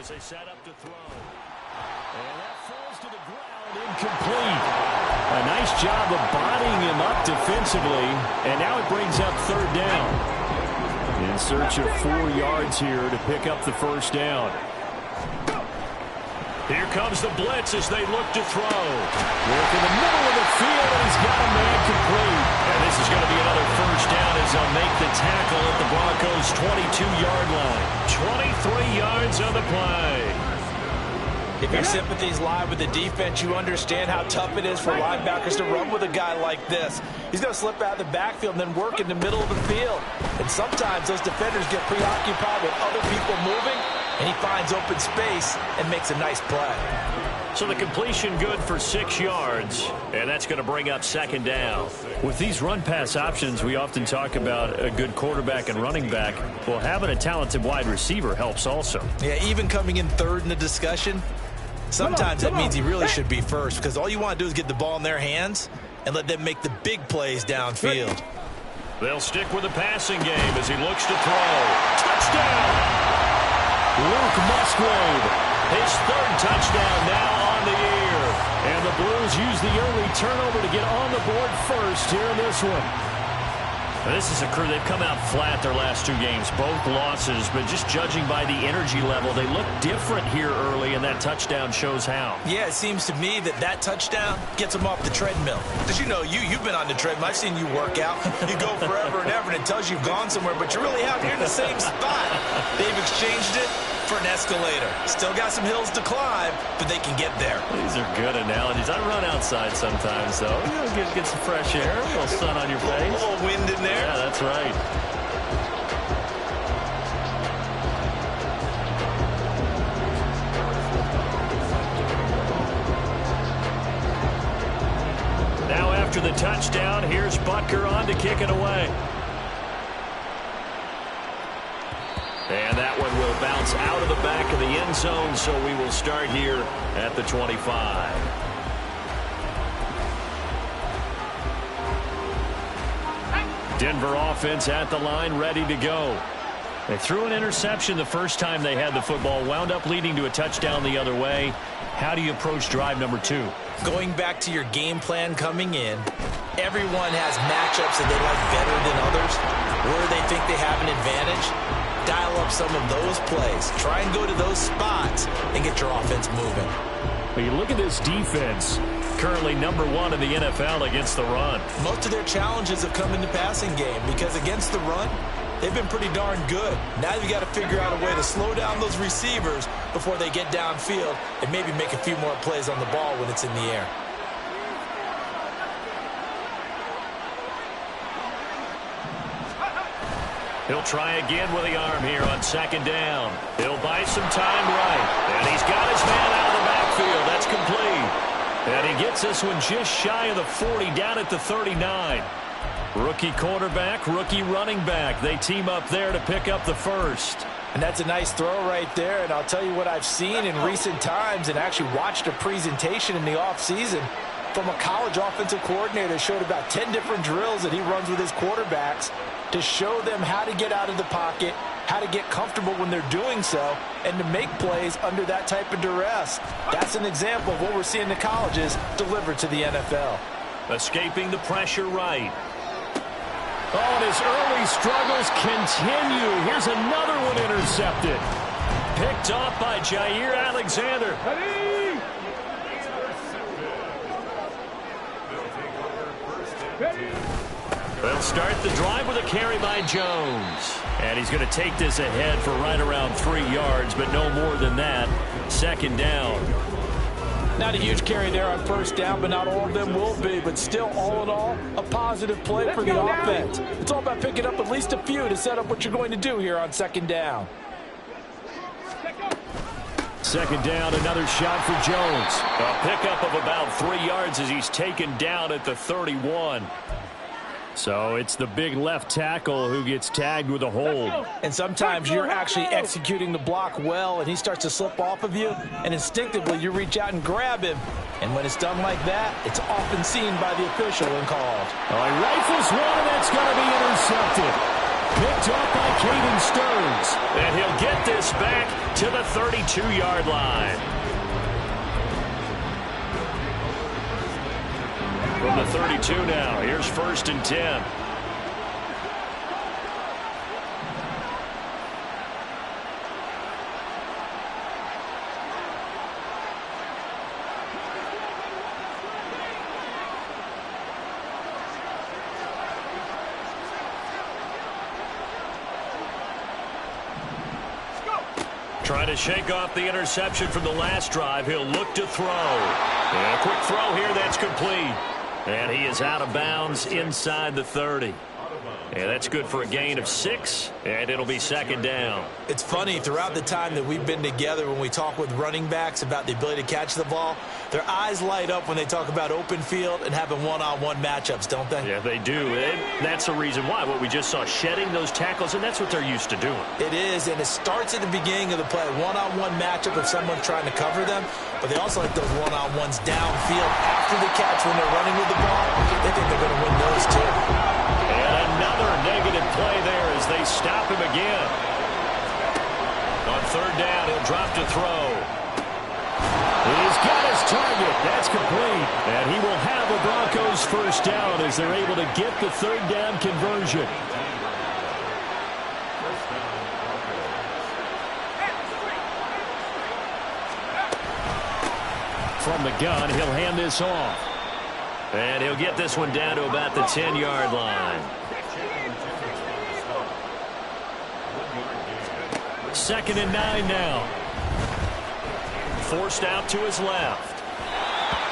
as they set up to throw. And that falls to the ground, incomplete. A nice job of bodying him up defensively, and now it brings up third down. In search of 4 yards here to pick up the first down. Here comes the blitz as they look to throw. Work in the middle of the field, and he's got a man complete. And this is going to be another first down as they'll make the tackle at the Broncos' 22-yard line. 23 yards on the play. If your sympathies lie with the defense, you understand how tough it is for linebackers to run with a guy like this. He's going to slip out of the backfield and then work in the middle of the field. And sometimes those defenders get preoccupied with other people moving, and he finds open space and makes a nice play. So the completion good for 6 yards, and that's going to bring up second down. With these run-pass options, we often talk about a good quarterback and running back. Well, having a talented wide receiver helps also. Yeah, even coming in third in the discussion, sometimes that means he really should be first, because all you want to do is get the ball in their hands and let them make the big plays downfield. They'll stick with the passing game as he looks to throw. Touchdown! Luke Musgrave, his third touchdown now on the year. And the Blues use the early turnover to get on the board first here in this one. This is a crew, they've come out flat their last 2 games, both losses, but just judging by the energy level, they look different here early, and that touchdown shows how. Yeah, it seems to me that touchdown gets them off the treadmill. Because you know, you've been on the treadmill. I've seen you work out. You go forever and ever, and it tells you you've gone somewhere, but you're really out here in the same spot. They've exchanged it for an escalator. Still got some hills to climb, but they can get there. These are good analogies. I run outside sometimes, though. You know, get some fresh air, a little sun on your face. A little wind in there. Yeah, that's right. Now after the touchdown, here's Butker on to kick it away. And that one will bounce out of the back of the end zone, so we will start here at the 25. Denver offense at the line, ready to go. They threw an interception the first time they had the football, wound up leading to a touchdown the other way. How do you approach drive number 2? Going back to your game plan coming in, everyone has matchups that they like better than others, where they think they have an advantage. Dial up some of those plays. Try and go to those spots and get your offense moving. Well, you look at this defense, currently number 1 in the NFL against the run. Most of their challenges have come in the passing game because against the run, they've been pretty darn good. Now you got to figure out a way to slow down those receivers before they get downfield and maybe make a few more plays on the ball when it's in the air. He'll try again with the arm here on second down. He'll buy some time right. And he's got his man out of the backfield. That's complete. And he gets this one just shy of the 40, down at the 39. Rookie quarterback, rookie running back. They team up there to pick up the first. And that's a nice throw right there. And I'll tell you what I've seen in recent times and actually watched a presentation in the offseason from a college offensive coordinator. Showed about 10 different drills that he runs with his quarterbacks to show them how to get out of the pocket, how to get comfortable when they're doing so, and to make plays under that type of duress. That's an example of what we're seeing in the colleges delivered to the NFL. Escaping the pressure right. Oh, and his early struggles continue. Here's another one intercepted. Picked off by Jair Alexander. They'll start the drive with a carry by Jones. And he's going to take this ahead for right around 3 yards, but no more than that. Second down. Not a huge carry there on first down, but not all of them will be. But still, all in all, a positive play for the offense. It's all about picking up at least a few to set up what you're going to do here on second down. Second down, another shot for Jones. A pickup of about 3 yards as he's taken down at the 31. So it's the big left tackle who gets tagged with a hold. And sometimes you're actually executing the block well, and he starts to slip off of you, and instinctively you reach out and grab him. And when it's done like that, it's often seen by the official and called. Oh, he rifles one, and that's going to be intercepted. Picked off by Caden Stearns. And he'll get this back to the 32-yard line. From the 32 now, here's 1st and 10. Trying to shake off the interception from the last drive. He'll look to throw. And a quick throw here. That's complete. And he is out of bounds inside the 30. And that's good for a gain of 6. And it'll be 2nd down. It's funny, throughout the time that we've been together, when we talk with running backs about the ability to catch the ball, their eyes light up when they talk about open field and having one-on-one matchups, don't they? Yeah, they do. And that's the reason why. What we just saw, shedding those tackles, and that's what they're used to doing. It is, and it starts at the beginning of the play. One-on-one matchup if someone's trying to cover them, but they also like those one-on-ones downfield after the catch when they're running with the ball. They think they're going to win those too. And another negative play there as they stop him again. On 3rd down, he'll drop to throw. He's got his target. That's complete. And he will have the Broncos 1st down as they're able to get the 3rd down conversion. From the gun, he'll hand this off. And he'll get this one down to about the 10-yard line. 2nd and 9 now. Forced out to his left.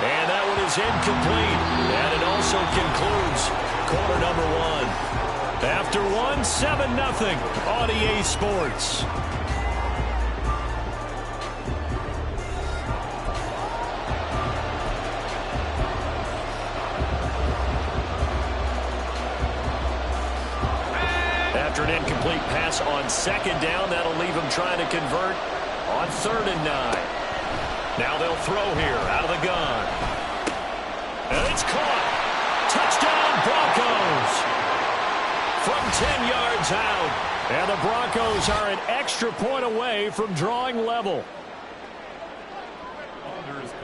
And that one is incomplete. And it also concludes quarter number 1. After 7-0 on EA Sports. After an incomplete pass on 2nd down, that'll leave him trying to convert on 3rd and 9. Now they'll throw here out of the gun. And it's caught. Touchdown, Broncos. From 10 yards out. And the Broncos are an extra point away from drawing level.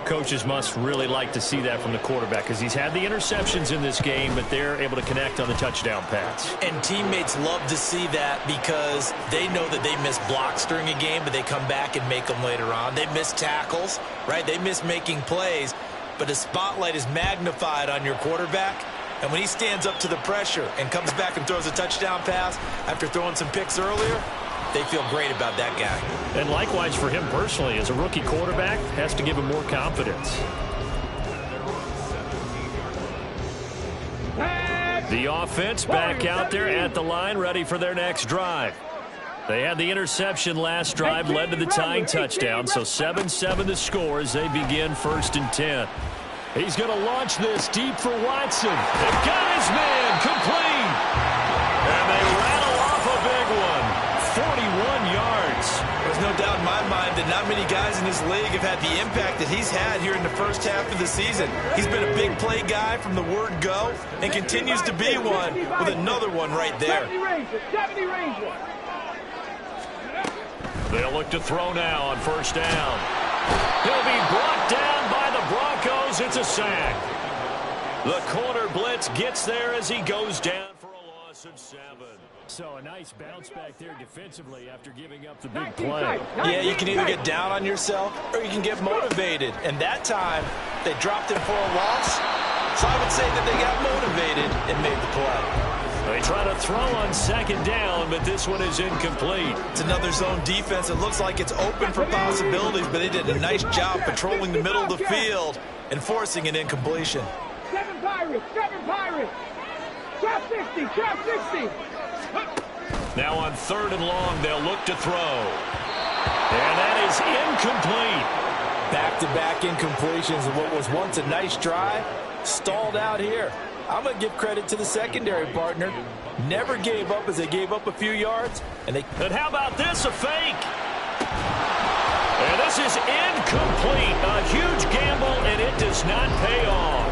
Coaches must really like to see that from the quarterback because he's had the interceptions in this game, but they're able to connect on the touchdown pass. And teammates love to see that because they know that they miss blocks during a game, but they come back and make them later on. They miss tackles, right? They miss making plays, but the spotlight is magnified on your quarterback. And when he stands up to the pressure and comes back and throws a touchdown pass after throwing some picks earlier, they feel great about that guy. And likewise for him personally, as a rookie quarterback, has to give him more confidence. The offense back out there at the line, ready for their next drive. They had the interception last drive, led to the tying touchdown, so 7-7 the score as they begin 1st and 10. He's going to launch this deep for Watson. They've got his man complete. And they rattle off a big one. 41 yards. There's no doubt in my mind that not many guys in this league have had the impact that he's had here in the first half of the season. He's been a big play guy from the word go and continues to be one with another one right there. They'll look to throw now on 1st down. He'll be brought down by the Broncos. It's a sack. The corner blitz gets there as he goes down for a loss of 7. So a nice bounce back there defensively after giving up the big play. Yeah, you can either get down on yourself or you can get motivated. And that time, they dropped him for a loss. So I would say that they got motivated and made the play. They try to throw on 2nd down, but this one is incomplete. It's another zone defense. It looks like it's open for possibilities, but they did a nice job patrolling the middle of the field and forcing an incompletion. 7 Pirates, 7 Pirates. Drop 60, drop 60. Now on 3rd and long, they'll look to throw. And that is incomplete. Back-to-back incompletions of what was once a nice drive, stalled out here. I'm going to give credit to the secondary partner. Never gave up as they gave up a few yards. And how about this, a fake? And this is incomplete. A huge gamble, and it does not pay off.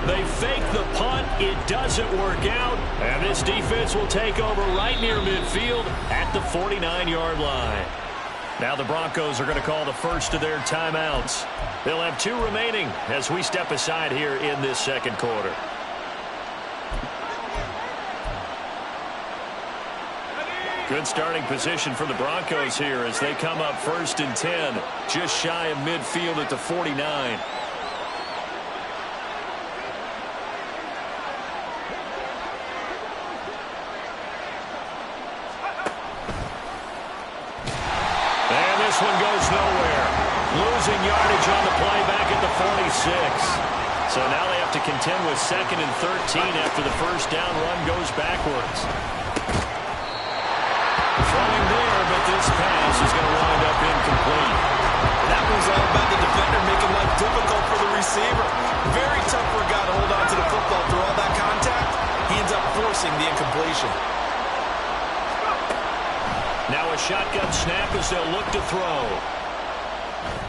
They fake the punt. It doesn't work out. And this defense will take over right near midfield at the 49-yard line. Now the Broncos are going to call the first of their timeouts. They'll have 2 remaining as we step aside here in this second quarter. Good starting position for the Broncos here as they come up 1st and 10, just shy of midfield at the 49. And this one goes nowhere. Losing yardage on the play back at the 46. So now they have to contend with 2nd and 13 after the first down run goes backwards. Throwing there, but this pass is going to wind up incomplete. That was all about the defender making life difficult for the receiver. Very tough for a guy to hold on to the football through all that contact. He ends up forcing the incompletion. Now a shotgun snap as they'll look to throw.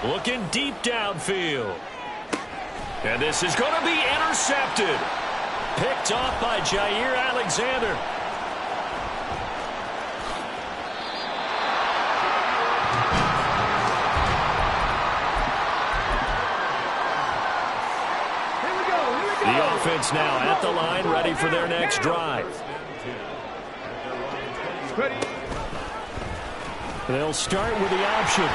Looking deep downfield. And this is going to be intercepted. Picked off by Jair Alexander. The offense now at the line, ready for their next drive. They'll start with the option.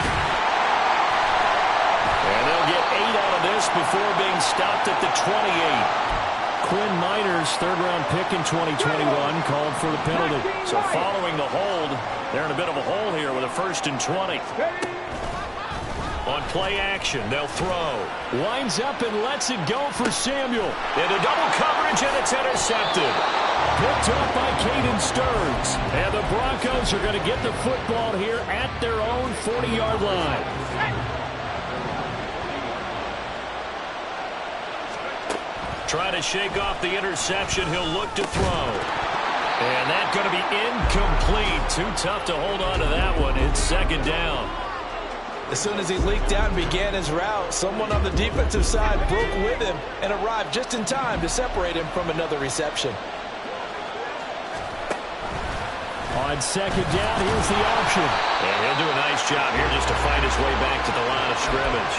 And they'll get 8 out of this before being stopped at the 28. Quin Miners, 3rd-round pick in 2021, called for the penalty. So following the hold, they're in a bit of a hole here with a 1st and 20. On play action, they'll throw. Winds up and lets it go for Samuel. Into double coverage, and it's intercepted. Picked up by Caden Stearns. And the Broncos are going to get the football here at their own 40-yard line. Try to shake off the interception. He'll look to throw. And that's going to be incomplete. Too tough to hold on to that one. It's 2nd down. As soon as he leaked out and began his route, someone on the defensive side broke with him and arrived just in time to separate him from another reception. On 2nd down, here's the option. And he'll do a nice job here just to find his way back to the line of scrimmage.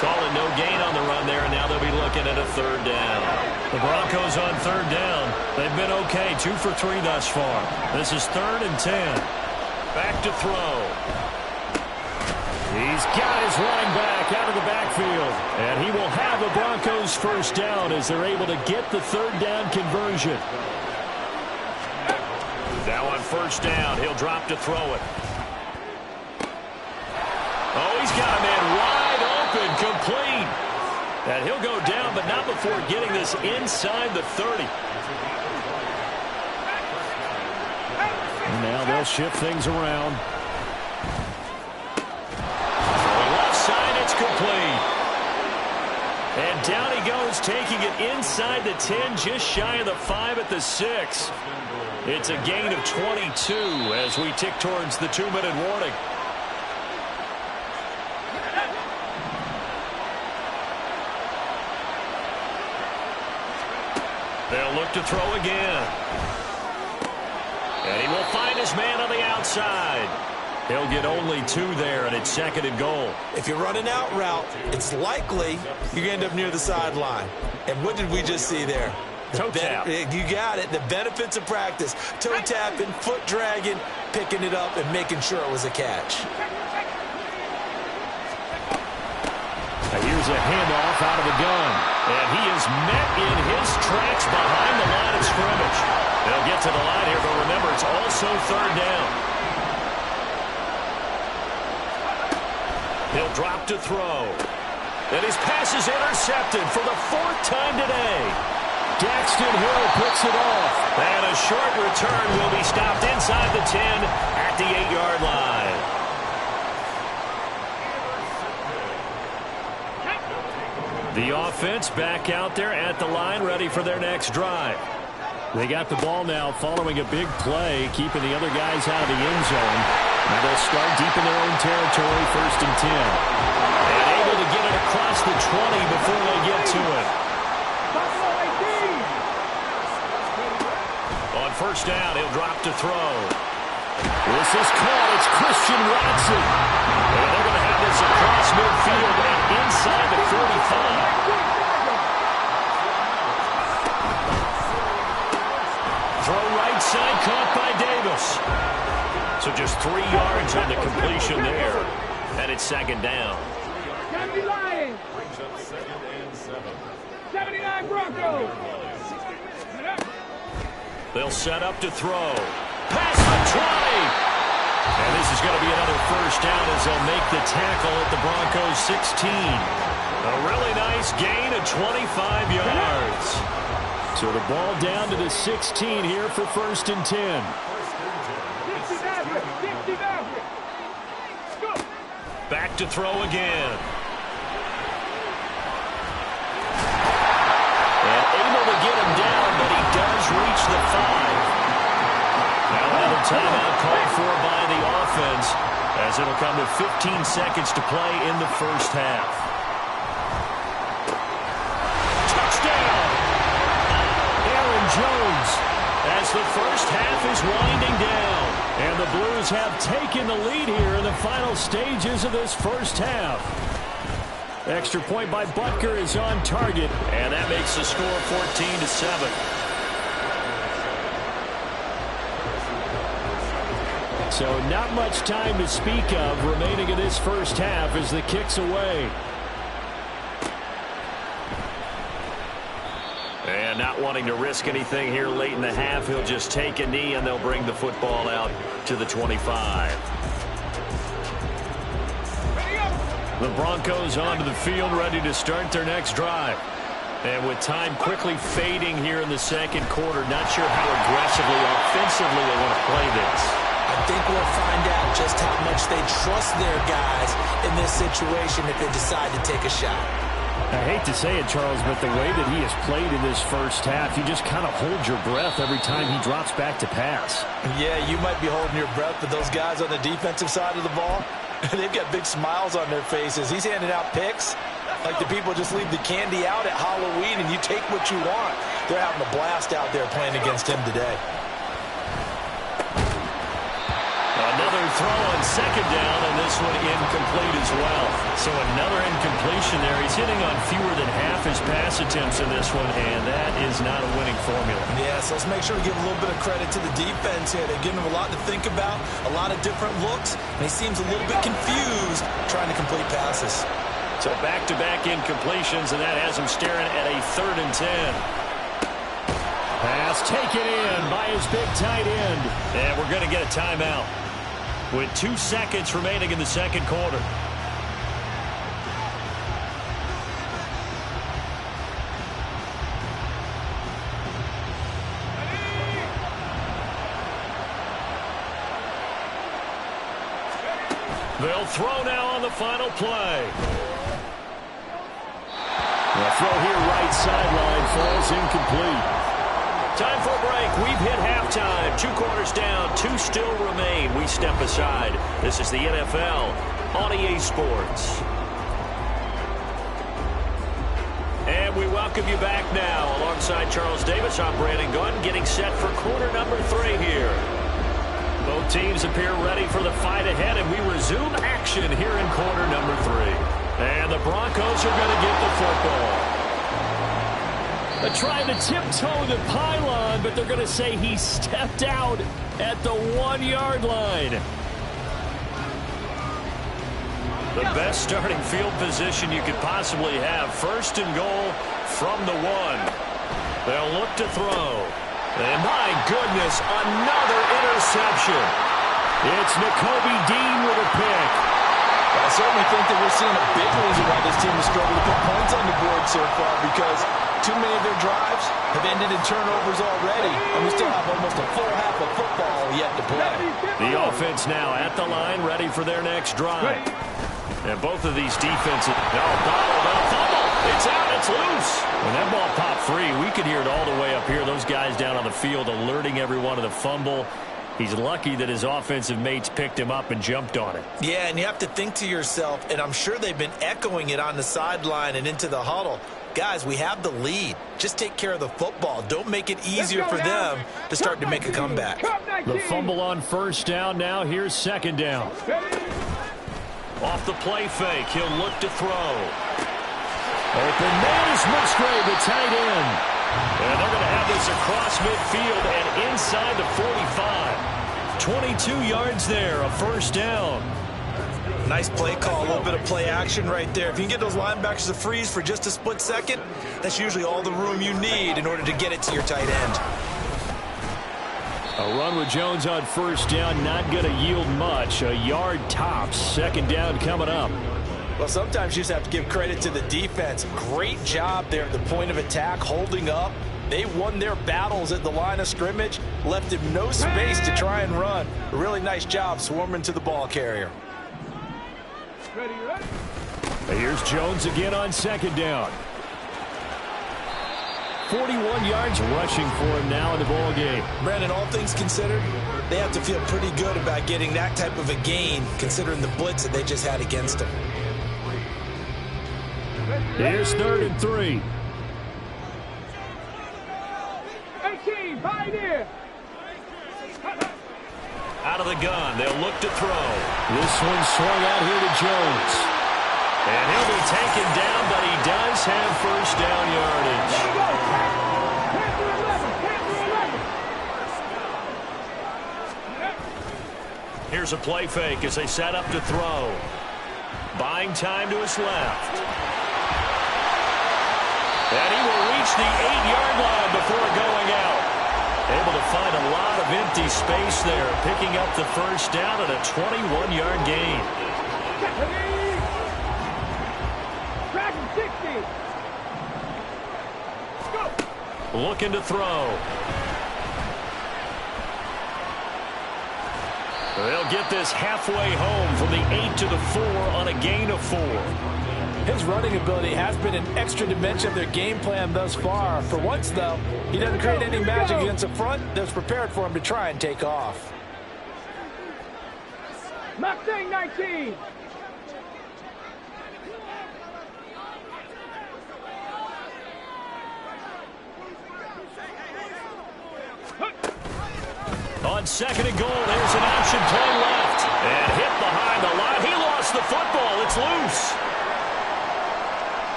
Calling no gain on the run there, and now they'll be looking at a 3rd down. The Broncos on 3rd down. They've been okay, 2 for 3 thus far. This is 3rd and 10. Back to throw. He's got his running back out of the backfield. And he will have the Broncos 1st down as they're able to get the 3rd down conversion. Now on 1st down, he'll drop to throw it. Oh, he's got a man wide open, complete. And he'll go down, but not before getting this inside the 30. And now they'll shift things around. Complete. And down he goes, taking it inside the 10, just shy of the 5 at the 6. It's a gain of 22 as we tick towards the 2-minute warning. They'll look to throw again. And he will find his man on the outside. He'll get only 2 there, and it's 2nd and goal. If you're running out route, it's likely you end up near the sideline. And what did we just see there? Toe tap. You got it. The benefits of practice. Toe tapping, foot dragging, picking it up, and making sure it was a catch. Now here's a handoff out of the gun. And he is met in his tracks behind the line of scrimmage. They'll get to the line here, but remember, it's also 3rd down. He'll drop to throw. And his pass is intercepted for the 4th time today. Daxton Hill picks it off. And a short return will be stopped inside the 10 at the 8-yard line. The offense back out there at the line, ready for their next drive. They got the ball now following a big play, keeping the other guys out of the end zone. Now they'll start deep in their own territory, 1st and 10. And able to get it across the 20 before they get to it. On first down, he'll drop to throw. This is caught. It's Christian Watson. And they're going to have this across midfield and inside the 45. Throw right side, caught by Davis. So just 3 yards on the completion there. And it's second down. 79 Broncos. They'll set up to throw. Pass for 20. And this is going to be another first down as they'll make the tackle at the Broncos 16. A really nice gain of 25 yards. So the ball down to the 16 here for first and 10. Back to throw again. And able to get him down, but he does reach the 5. Now another timeout called for by the offense as it'll come to 15 seconds to play in the first half. Touchdown! Aaron Jones as the first half is winding down. And the Blues have taken the lead here in the final stages of this first half. Extra point by Butker is on target, and that makes the score 14-7. So not much time to speak of remaining in this first half as the kick's away. And not wanting to risk anything here late in the half, he'll just take a knee and they'll bring the football out to the 25. The Broncos onto the field, ready to start their next drive. And with time quickly fading here in the second quarter, not sure how aggressively, offensively they want to play this. I think we'll find out just how much they trust their guys in this situation if they decide to take a shot. I hate to say it, Charles, but the way that he has played in this first half, you just kind of hold your breath every time he drops back to pass. Yeah, you might be holding your breath, but those guys on the defensive side of the ball, they've got big smiles on their faces. He's handing out picks like the people just leave the candy out at Halloween and you take what you want. They're having a blast out there playing against him today. Another throw on second down, and this one incomplete as well. So another incompletion there. He's hitting on fewer than half his pass attempts in this one, and that is not a winning formula. Yeah, so let's make sure we give a little bit of credit to the defense here. They're giving him a lot to think about, a lot of different looks, and he seems a little bit confused trying to complete passes. So back-to-back incompletions, and that has him staring at a 3rd and 10. Pass taken in by his big tight end. And we're going to get a timeout with 2 seconds remaining in the second quarter. They'll throw now on the final play. The throw here right sideline falls incomplete. Time for a break. We've hit halftime. 2 quarters down. 2 still remain. We step aside. This is the NFL on EA Sports. And we welcome you back now. Alongside Charles Davis, I'm Brandon Gunn, getting set for quarter number 3 here. Both teams appear ready for the fight ahead, and we resume action here in quarter number 3. And the Broncos are going to get the football. Trying to tiptoe the pylon, but they're going to say he stepped out at the 1-yard line. The best starting field position you could possibly have. 1st and goal from the 1. They'll look to throw. And my goodness, another interception. It's Nakobe Dean with a pick. I certainly think that we're seeing a big reason why this team has struggled to put points on the board so far, because too many of their drives have ended in turnovers already, and we still have almost a full half of football yet to play. The offense now at the line, ready for their next drive. And both of these defenses, fumble. It's out, it's loose. When that ball popped free, we could hear it all the way up here. Those guys down on the field alerting everyone of the fumble. He's lucky that his offensive mates picked him up and jumped on it. Yeah, and you have to think to yourself, and I'm sure they've been echoing it on the sideline and into the huddle, Guys, we have the lead. Just take care of the football. Don't make it easier for them to start to make a comeback. The fumble on first down. Now here's second down. Off the play fake, he'll look to throw. Open man is Musgrave, the tight end. And they're going to have this across midfield and inside the 45. 22 yards there, a first down. Nice play call, a little bit of play action right there. If you can get those linebackers to freeze for just a split second, that's usually all the room you need in order to get it to your tight end. A run with Jones on first down, not going to yield much. A yard tops, second down coming up. Well, sometimes you just have to give credit to the defense. Great job there at the point of attack, holding up. They won their battles at the line of scrimmage, left him no space to try and run. A really nice job swarming to the ball carrier. Here's Jones again on second down. 41 yards rushing for him now in the ball game. Brandon, all things considered, they have to feel pretty good about getting that type of a gain, considering the blitz that they just had against them. Here's 3rd and 3. 18, pioneer. Out of the gun, they'll look to throw. This one swung out here to Jones. And he'll be taken down, but he does have first down yardage. Here's a play fake as they set up to throw. Buying time to his left. And he will reach the 8-yard line before going out. Able to find a lot of empty space there, picking up the first down at a 21-yard gain. Looking to throw. They'll get this halfway home from the 8 to the 4 on a gain of 4. His running ability has been an extra dimension of their game plan thus far. For once, though, he doesn't create any magic against the front that's prepared for him to try and take off. Mustang 19. On second and goal, there's an option play left. And hit behind the line. He lost the football. It's loose.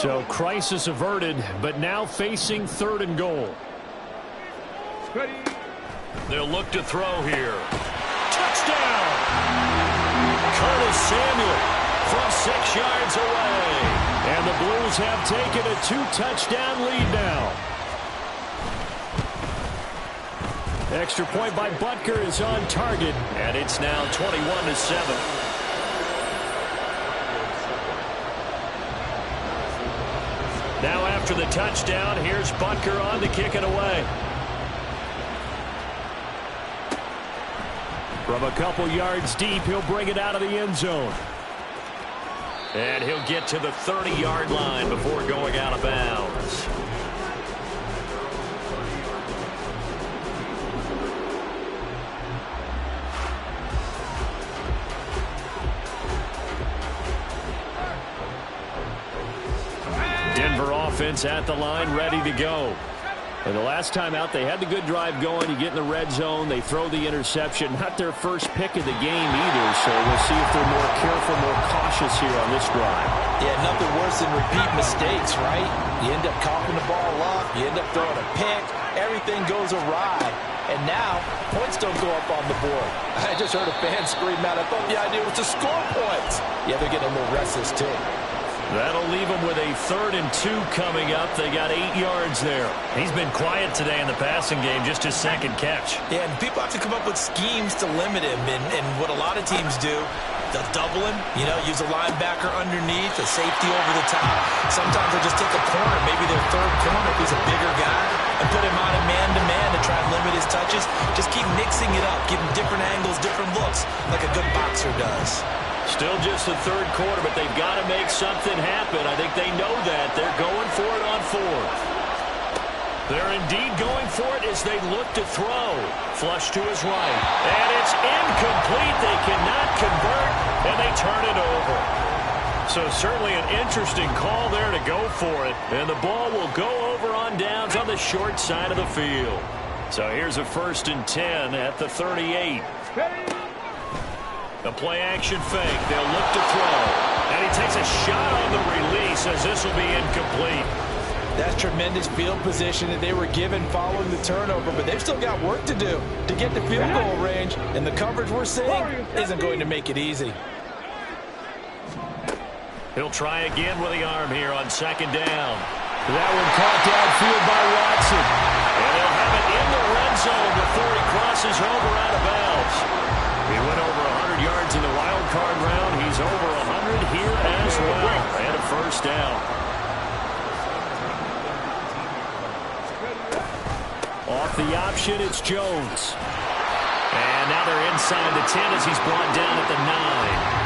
So crisis averted, but now facing 3rd and goal. They'll look to throw here. Touchdown! Curtis Samuel from 6 yards away. And the Blues have taken a 2-touchdown lead now. Extra point by Butker is on target, and it's now 21-7. Now after the touchdown, here's Butker on to kick it away. From a couple yards deep, he'll bring it out of the end zone. And he'll get to the 30-yard line before going out of bounds. Denver offense at the line, ready to go. And the last time out, they had the good drive going. You get in the red zone, they throw the interception. Not their first pick of the game either, so we'll see if they're more careful, more cautious here on this drive. Yeah, nothing worse than repeat mistakes, right? You end up coughing the ball up, you end up throwing a pick, everything goes awry. And now, points don't go up on the board. I just heard a fan scream out, I thought the idea was to score points. Yeah, they're getting a little restless too. That'll leave them with a 3rd and 2 coming up. They got 8 yards there. He's been quiet today in the passing game, just his second catch. Yeah, and people have to come up with schemes to limit him. And what a lot of teams do, they'll double him, you know, use a linebacker underneath, a safety over the top. Sometimes they'll just take a corner, maybe their 3rd corner if he's a bigger guy, and put him on a man-to-man to try and limit his touches. Just keep mixing it up, give him different angles, different looks, like a good boxer does. Still just the 3rd quarter, but they've got to make something happen. I think they know that. They're going for it on 4th. They're indeed going for it as they look to throw. Flush to his right. And it's incomplete. They cannot convert, and they turn it over. So certainly an interesting call there to go for it. And the ball will go over on downs on the short side of the field. So here's a 1st and 10 at the 38. A play-action fake. They'll look to throw. And he takes a shot on the release as this will be incomplete. That's tremendous field position that they were given following the turnover, but they've still got work to do to get to field goal range, and the coverage we're seeing isn't going to make it easy. He'll try again with the arm here on 2nd down. That one caught downfield by Watson. And he'll have it in the red zone before he crosses over out of bounds. He went over 100 yards in the wild card round. He's over 100 here as well. And a 1st down. Off the option, it's Jones. And now they're inside the 10 as he's brought down at the 9.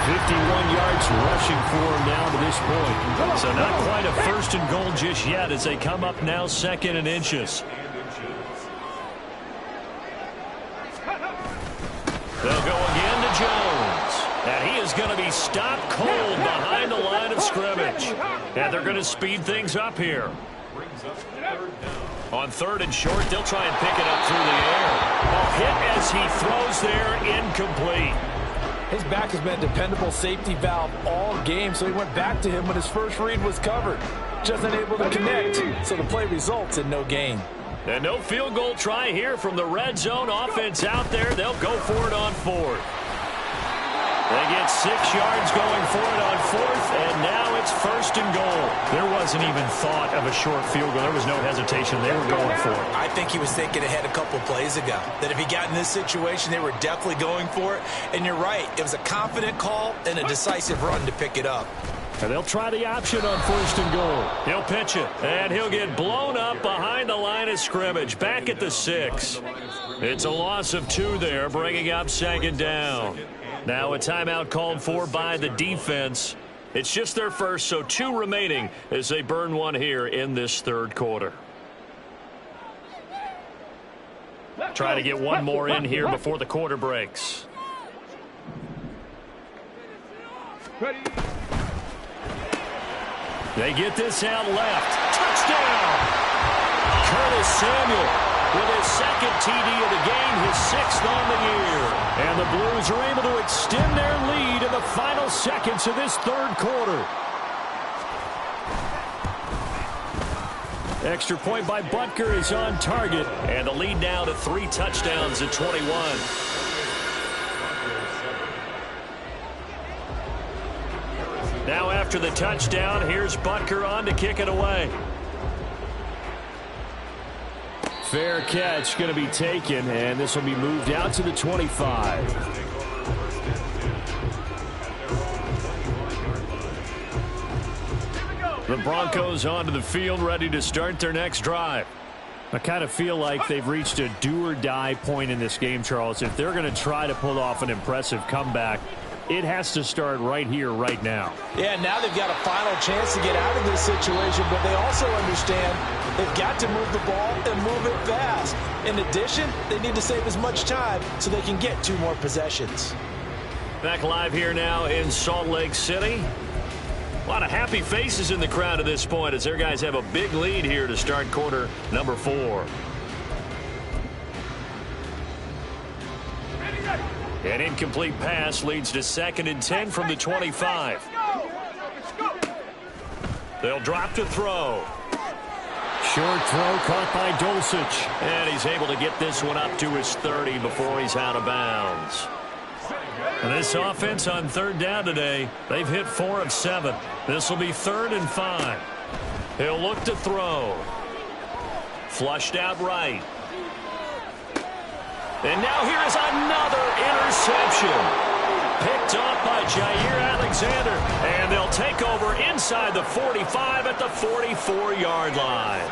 51 yards rushing for him now to this point. So not quite a 1st and goal just yet as they come up now 2nd and inches. They'll go again to Jones. And he is going to be stopped cold behind the line of scrimmage. And they're going to speed things up here. On 3rd and short, they'll try and pick it up through the air. A hit as he throws there, incomplete. His back has been a dependable safety valve all game, so he went back to him when his first read was covered. Just unable to connect, so the play results in no gain. And no field goal try here from the red zone offense out there. They'll go for it on 4th. They get 6 yards going for it on 4th, and now it's 1st and goal. There wasn't even thought of a short field goal. There was no hesitation. They were going for it. I think he was thinking ahead a couple plays ago, that if he got in this situation, they were definitely going for it. And you're right, it was a confident call and a decisive run to pick it up. And they'll try the option on 1st and goal. He'll pitch it, and he'll get blown up behind the line of scrimmage, back at the 6. It's a loss of 2 there, bringing up 2nd down. Now a timeout called for by the defense. It's just their first, so 2 remaining as they burn one here in this 3rd quarter. Try to get one more in here before the quarter breaks. They get this out left. Touchdown! Curtis Samuel with his 2nd TD of the game, his 6th on the year. And the Blues are able to extend their lead in the final seconds of this 3rd quarter. Extra point by Butker is on target. And the lead now to 3 touchdowns at 21. Now after the touchdown, here's Butker on to kick it away. Fair catch going to be taken, and this will be moved out to the 25. The Broncos onto the field, ready to start their next drive. I kind of feel like they've reached a do-or-die point in this game, Charles. If they're going to try to pull off an impressive comeback, it has to start right here, right now. Yeah, now they've got a final chance to get out of this situation, but they also understand they've got to move the ball and move it fast. In addition, they need to save as much time so they can get 2 more possessions. Back live here now in Salt Lake City. A lot of happy faces in the crowd at this point as their guys have a big lead here to start quarter number 4. An incomplete pass leads to 2nd and 10 from the 25. They'll drop to throw. Short throw caught by Dulcich. And he's able to get this one up to his 30 before he's out of bounds. And this offense on 3rd down today, they've hit 4 of 7. This will be 3rd and 5. He'll look to throw. Flushed out right. And now here is another interception. Picked off by Jair Alexander. And they'll take over inside the 45 at the 44-yard line.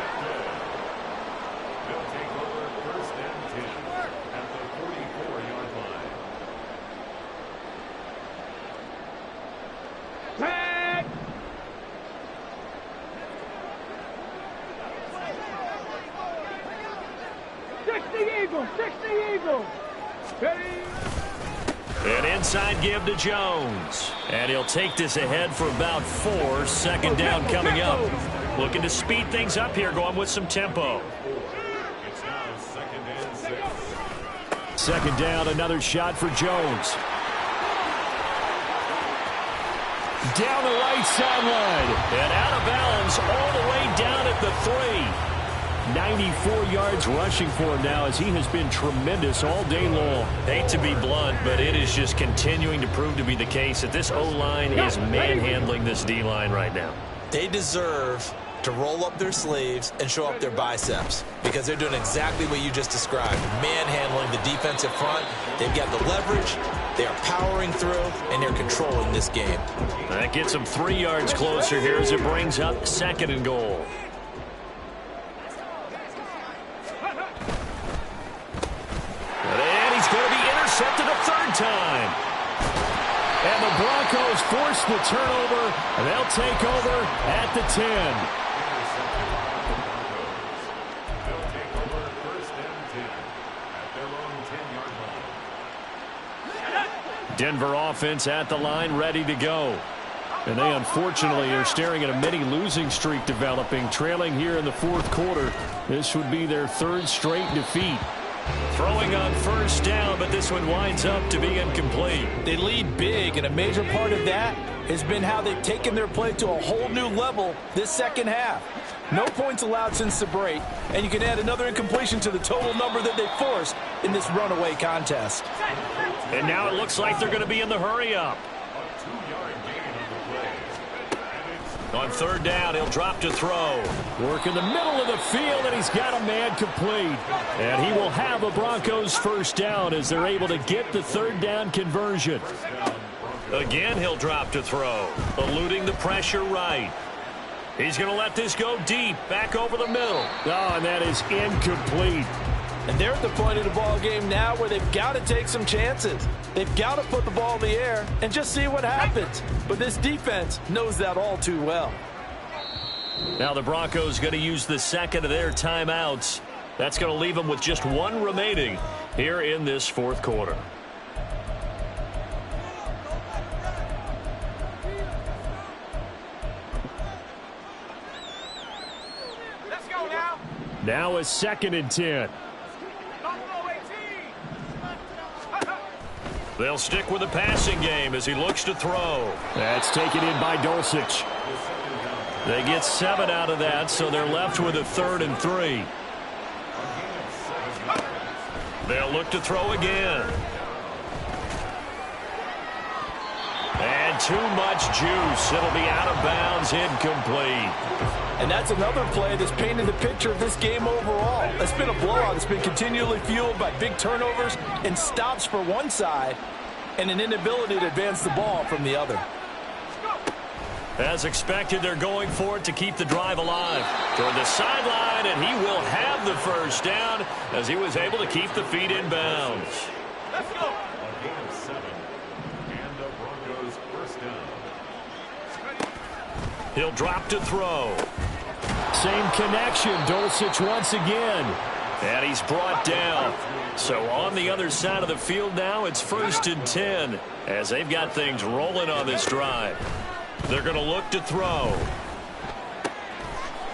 They'll take over 1st and 10 at the 44-yard line. 60 Eagles. Ready? An inside give to Jones. And he'll take this ahead for about 4. Second down coming up. Looking to speed things up here, going with some tempo. It's now 2nd and 6. Second down, another shot for Jones. Down the right sideline. And out of bounds all the way down at the 3. 94 yards rushing for him now as he has been tremendous all day long. Hate to be blunt, but it is just continuing to prove to be the case that this O-line is manhandling this D-line right now. They deserve to roll up their sleeves and show up their biceps because they're doing exactly what you just described, manhandling the defensive front. They've got the leverage, they are powering through, and they're controlling this game. That gets them 3 yards closer here as it brings up 2nd and goal. And he's going to be intercepted a 3rd time. And the Broncos force the turnover, and they'll take over at the 10. They'll take over 1st and 10 at their own 10-yard line. Denver offense at the line, ready to go. And they unfortunately are staring at a mini losing streak developing, trailing here in the 4th quarter. This would be their 3rd straight defeat. Throwing on 1st down, but this one winds up to be incomplete. They lead big, and a major part of that has been how they've taken their play to a whole new level this 2nd half. No points allowed since the break, and you can add another incompletion to the total number that they forced in this runaway contest. And now it looks like they're going to be in the hurry-up. A 2-yard gain on the play. On 3rd down, he'll drop to throw. Work in the middle of the field, and he's got a man complete. And he will have a Broncos 1st down as they're able to get the 3rd down conversion. Again, he'll drop to throw, eluding the pressure right. He's going to let this go deep, back over the middle. Oh, and that is incomplete. And they're at the point of the ball game now where they've got to take some chances. They've got to put the ball in the air and just see what happens. But this defense knows that all too well. Now the Broncos going to use the 2nd of their timeouts. That's going to leave them with just 1 remaining here in this 4th quarter. Let's go now. Now a 2nd and 10. They'll stick with the passing game as he looks to throw. That's taken in by Dulcich. They get 7 out of that, so they're left with a 3rd and 3. They'll look to throw again. And too much juice. It'll be out of bounds, incomplete. And that's another play that's painted the picture of this game overall. It's been a blowout. It's been continually fueled by big turnovers and stops for one side and an inability to advance the ball from the other. As expected, they're going for it to keep the drive alive. Toward the sideline, and he will have the 1st down as he was able to keep the feet in bounds. Let's go. A gain of 7. And the Broncos 1st down. He'll drop to throw. Same connection. Dulcich once again. And he's brought down. So on the other side of the field now, it's 1st and 10 as they've got things rolling on this drive. They're going to look to throw.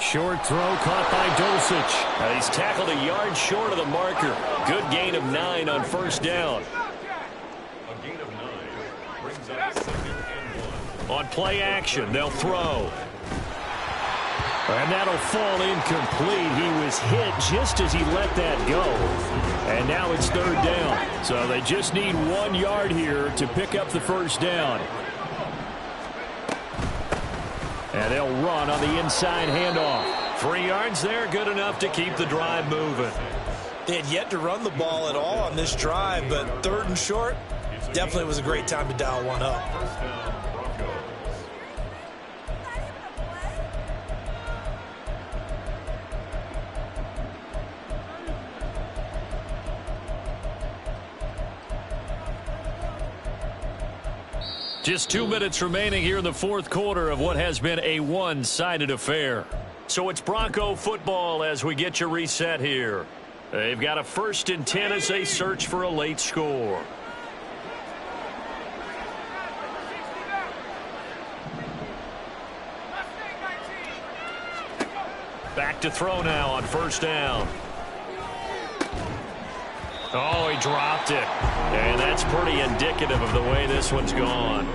Short throw caught by Dulcich. He's tackled a yard short of the marker. Good gain of 9 on 1st down. A gain of 9 brings up 2nd and 1. On play action, they'll throw. And that'll fall incomplete. He was hit just as he let that go. And now it's 3rd down. So they just need 1 yard here to pick up the 1st down. And they'll run on the inside handoff. 3 yards there, good enough to keep the drive moving. They had yet to run the ball at all on this drive, but 3rd and short definitely was a great time to dial one up. 1st down, Broncos. Just 2 minutes remaining here in the 4th quarter of what has been a one-sided affair. So it's Bronco football as we get you reset here. They've got a 1st and 10 as they search for a late score. Back to throw now on 1st down. Oh, he dropped it. And that's pretty indicative of the way this one's gone.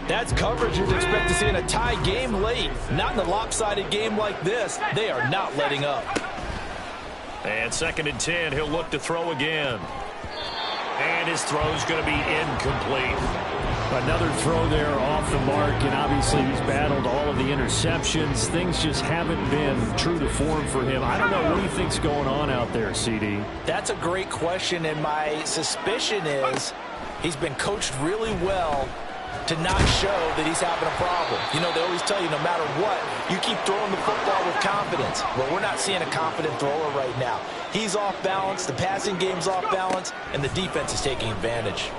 That's coverage you'd expect to see in a tie game late. Not in a lopsided game like this. They are not letting up. And 2nd and 10, he'll look to throw again. And his throw's going to be incomplete. Another throw there off the mark, and obviously he's battled all of the interceptions. Things just haven't been true to form for him. I don't know what he thinks going on out there, CD. That's a great question, and my suspicion is he's been coached really well to not show that he's having a problem. You know, they always tell you no matter what, you keep throwing the football with confidence. Well, we're not seeing a confident thrower right now. He's off balance, the passing game's off balance, and the defense is taking advantage.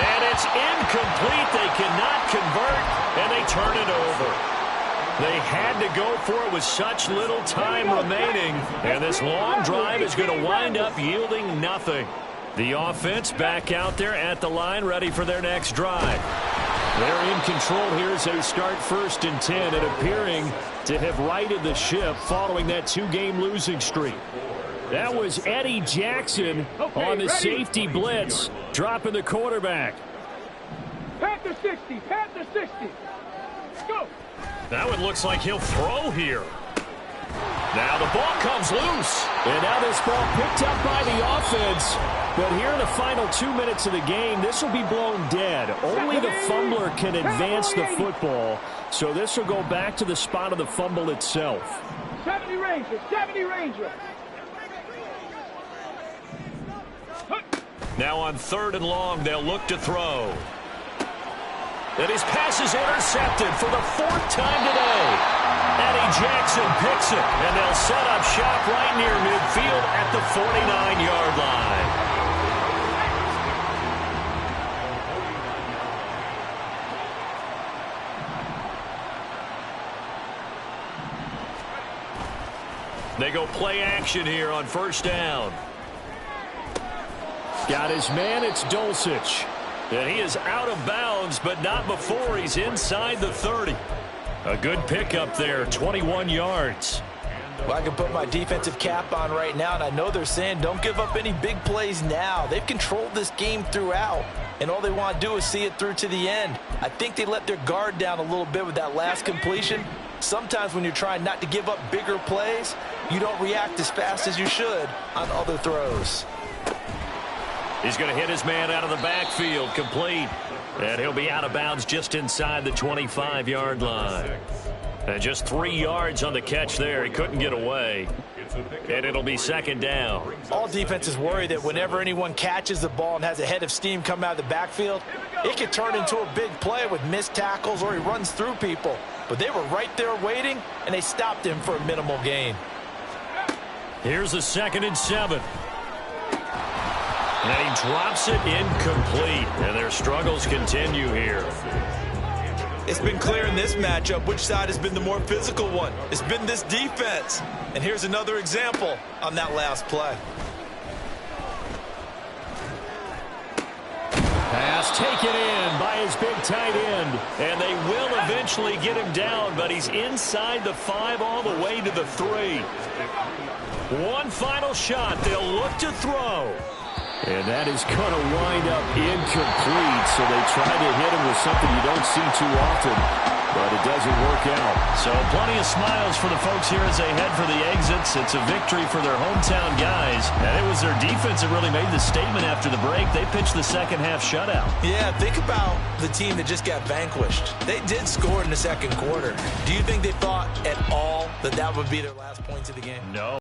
And it's incomplete. They cannot convert, and they turn it over. They had to go for it with such little time remaining, and this long drive is going to wind up yielding nothing. The offense back out there at the line, ready for their next drive. They're in control here as they start 1st and 10, and appearing to have righted the ship following that 2-game losing streak. That was Eddie Jackson on the safety blitz, dropping the quarterback. Panther 60, Panther 60. Go. That one looks like he'll throw here. Now the ball comes loose. And now this ball picked up by the offense. But here in the final 2 minutes of the game, this will be blown dead. Only the fumbler can advance the football. So this will go back to the spot of the fumble itself. 70 Ranger, 70 Ranger. Now on 3rd and long, they'll look to throw. And his pass is intercepted for the 4th time today. Eddie Jackson picks it, and they'll set up shop right near midfield at the 49-yard line. They go play action here on 1st down. Got his man, it's Dulcich. And he is out of bounds, but not before he's inside the 30. A good pickup there, 21 yards. Well, I can put my defensive cap on right now, and I know they're saying don't give up any big plays now. They've controlled this game throughout, and all they want to do is see it through to the end. I think they let their guard down a little bit with that last completion. Sometimes when you're trying not to give up bigger plays, you don't react as fast as you should on other throws. He's going to hit his man out of the backfield, complete. And he'll be out of bounds just inside the 25-yard line. And just 3 yards on the catch there. He couldn't get away. And it'll be 2nd down. All defenses worry that whenever anyone catches the ball and has a head of steam come out of the backfield, it could turn into a big play with missed tackles or he runs through people. But they were right there waiting, and they stopped him for a minimal gain. Here's a 2nd and 7. And he drops it incomplete, and their struggles continue here. It's been clear in this matchup which side has been the more physical one. It's been this defense. And here's another example on that last play. Pass taken in by his big tight end. And they will eventually get him down, but he's inside the 5 all the way to the 3. One final shot. They'll look to throw. And that is going to wind up incomplete. So they try to hit him with something you don't see too often, but it doesn't work out. So plenty of smiles for the folks here as they head for the exits. It's a victory for their hometown guys. And it was their defense that really made the statement after the break. They pitched the second-half shutout. Yeah, think about the team that just got vanquished. They did score in the second quarter. Do you think they thought at all that that would be their last points of the game? No.